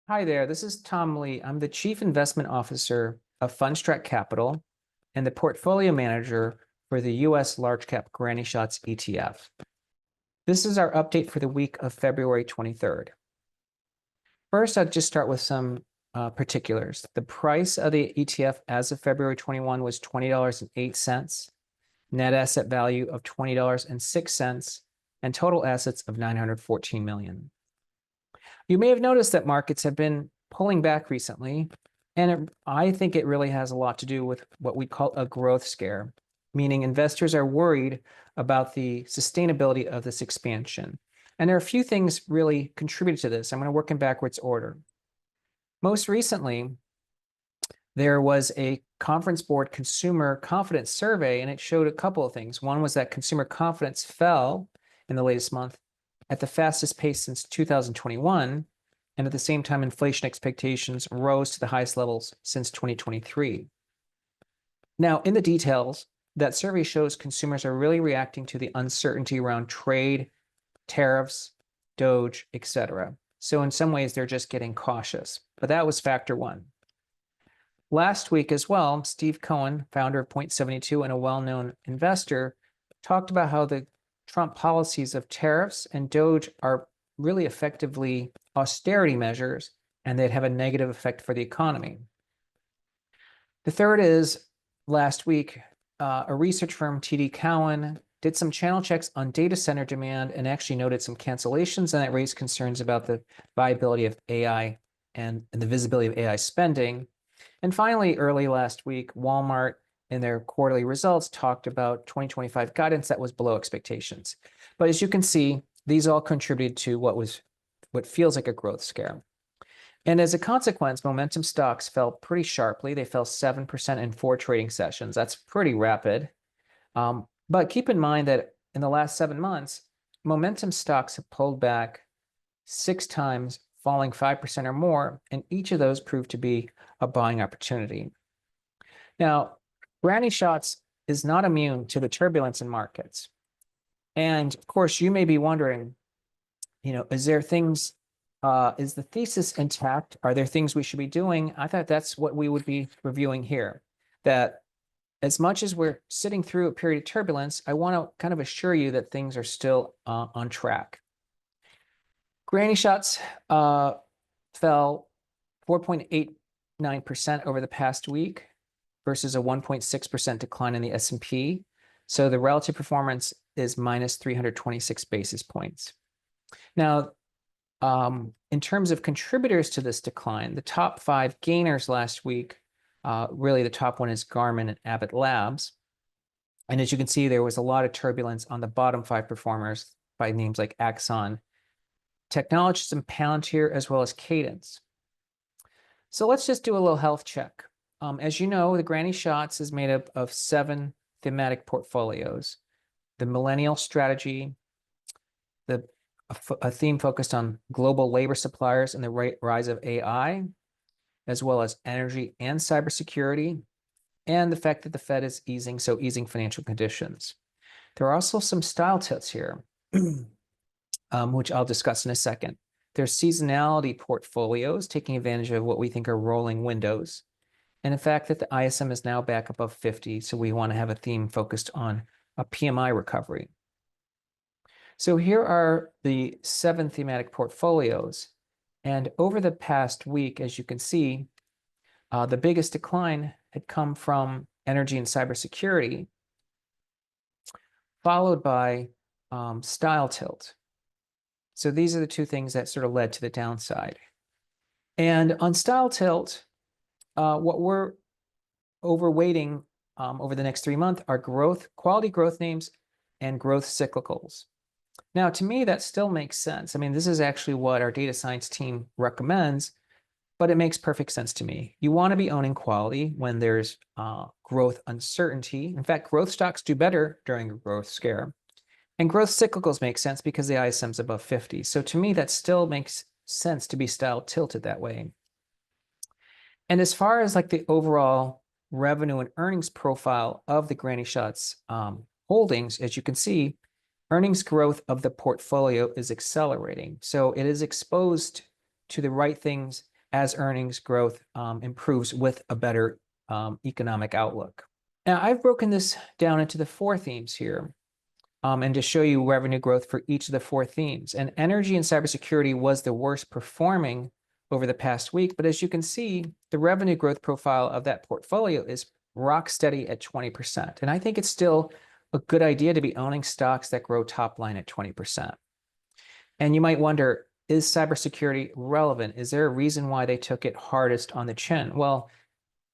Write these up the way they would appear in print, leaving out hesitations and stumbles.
Hi there, this is Tom Lee. I'm the Chief Investment Officer of Fundstrat Capital and the Portfolio Manager for the U.S. Large Cap Granny Shots ETF. This is our update for the week of February 23rd. First, I'll just start with some particulars. The price of the ETF as of February 21 was $20.08, net asset value of $20.06, and total assets of $914 million. You may have noticed that markets have been pulling back recently, and I think it really has a lot to do with what we call a growth scare, meaning investors are worried about the sustainability of this expansion. And there are a few things really contributed to this. I'm going to work in backwards order. Most recently, there was a Conference Board consumer confidence survey, and it showed a couple of things. One was that consumer confidence fell in the latest month at the fastest pace since 2021, and at the same time, inflation expectations rose to the highest levels since 2023. Now, in the details, that survey shows consumers are really reacting to the uncertainty around trade, tariffs, Doge, etc. So in some ways, they're just getting cautious. But that was factor one. Last week as well, Steve Cohen, founder of Point72 and a well-known investor, talked about how the Trump policies of tariffs and Doge are really effectively austerity measures, and they'd have a negative effect for the economy. The third is, last week, a research firm, TD Cowen, did some channel checks on data center demand and actually noted some cancellations, and that raised concerns about the viability of AI and the visibility of AI spending. And finally, early last week, Walmart in their quarterly results talked about 2025 guidance that was below expectations. But as you can see, these all contributed to what feels like a growth scare. And as a consequence, momentum stocks fell pretty sharply. They fell 7% in 4 trading sessions. That's pretty rapid. But keep in mind that in the last 7 months, momentum stocks have pulled back 6 times, falling 5% or more, and each of those proved to be a buying opportunity. Now, Granny Shots is not immune to the turbulence in markets. And of course, you may be wondering, is there things, is the thesis intact? Are there things we should be doing? I thought that's what we would be reviewing here, that as much as we're sitting through a period of turbulence, I want to kind of assure you that things are still on track. Granny Shots fell 4.89% over the past week versus a 1.6% decline in the S&P. So the relative performance is minus 326 basis points. Now, in terms of contributors to this decline, the top 5 gainers last week, really the top one is Garmin and Abbott Labs. And as you can see, there was a lot of turbulence on the bottom 5 performers by names like Axon Technologies and Palantir, as well as Cadence. So let's just do a little health check. As you know, the Granny Shots is made up of 7 thematic portfolios. The Millennial Strategy, a theme focused on global labor suppliers and the rise of AI, as well as energy and cybersecurity, and the fact that the Fed is easing financial conditions. There are also some style tilts here, which I'll discuss in a second. There's seasonality portfolios taking advantage of what we think are rolling windows, and the fact that the ISM is now back above 50, so we want to have a theme focused on a PMI recovery. So here are the 7 thematic portfolios, and over the past week, as you can see, the biggest decline had come from energy and cybersecurity, followed by style tilt. So these are the 2 things that sort of led to the downside. And on style tilt, what we're overweighting over the next 3 months are quality growth names and growth cyclicals. Now, to me, that still makes sense. I mean, this is actually what our data science team recommends, but it makes perfect sense to me. You want to be owning quality when there's growth uncertainty. In fact, growth stocks do better during a growth scare. And growth cyclicals make sense because the ISM's above 50. So to me, that still makes sense to be style tilted that way. And as far as like the overall revenue and earnings profile of the Granny Shots holdings, as you can see, earnings growth of the portfolio is accelerating. So it is exposed to the right things as earnings growth improves with a better economic outlook. Now, I've broken this down into the 4 themes here, and to show you revenue growth for each of the 4 themes. And energy and cybersecurity was the worst performing over the past week, but as you can see, the revenue growth profile of that portfolio is rock steady at 20%. And I think it's still a good idea to be owning stocks that grow top line at 20%. And you might wonder, is cybersecurity relevant? Is there a reason why they took it hardest on the chin? Well,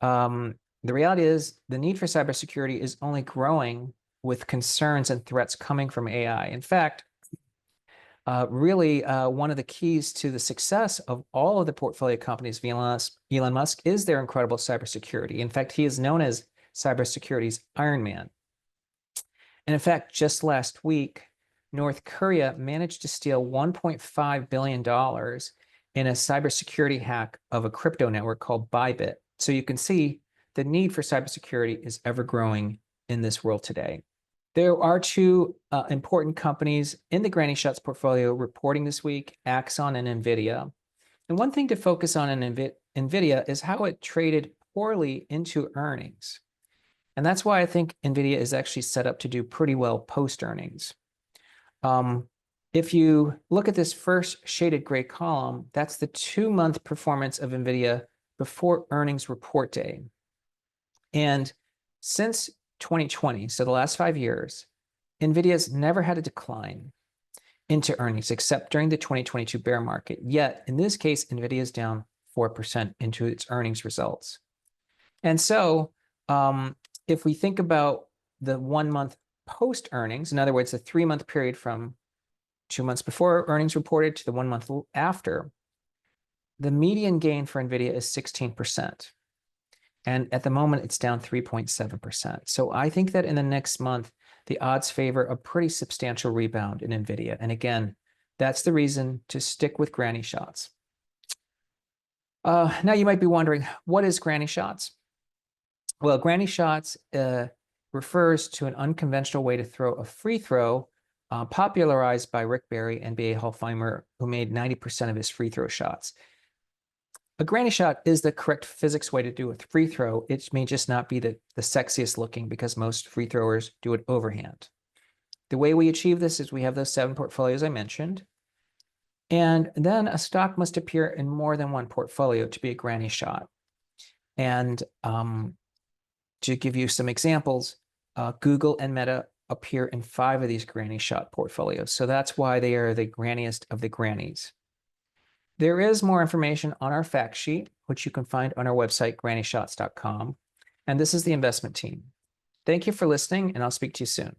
the reality is the need for cybersecurity is only growing with concerns and threats coming from AI. In fact, really, one of the keys to the success of all of the portfolio companies of Elon Musk is their incredible cybersecurity. In fact, he is known as cybersecurity's Iron Man. And in fact, just last week, North Korea managed to steal $1.5 billion in a cybersecurity hack of a crypto network called Bybit. So you can see the need for cybersecurity is ever growing in this world today. There are 2 important companies in the Granny Shots portfolio reporting this week, Axon and Nvidia. And one thing to focus on in Nvidia is how it traded poorly into earnings. And that's why I think Nvidia is actually set up to do pretty well post-earnings. If you look at this first shaded gray column, that's the 2-month performance of Nvidia before earnings report day. And since 2020, so the last 5 years, Nvidia's never had a decline into earnings except during the 2022 bear market. Yet, in this case, Nvidia is down 4% into its earnings results. And so, if we think about the 1-month post-earnings, in other words, the 3-month period from 2 months before earnings reported to the 1 month after, the median gain for Nvidia is 16%. And at the moment, it's down 3.7%. So I think that in the next month, the odds favor a pretty substantial rebound in Nvidia. And again, that's the reason to stick with Granny Shots. Now you might be wondering, what is Granny Shots? Well, Granny Shots refers to an unconventional way to throw a free throw popularized by Rick Barry and B.A. Hofheimer, who made 90% of his free throw shots. A granny shot is the correct physics way to do a free throw. It may just not be the sexiest looking because most free throwers do it overhand. The way we achieve this is we have those 7 portfolios I mentioned. And then a stock must appear in more than one portfolio to be a granny shot. And to give you some examples, Google and Meta appear in 5 of these granny shot portfolios. So that's why they are the granniest of the grannies. There is more information on our fact sheet, which you can find on our website, grannyshots.com. And this is the investment team. Thank you for listening, and I'll speak to you soon.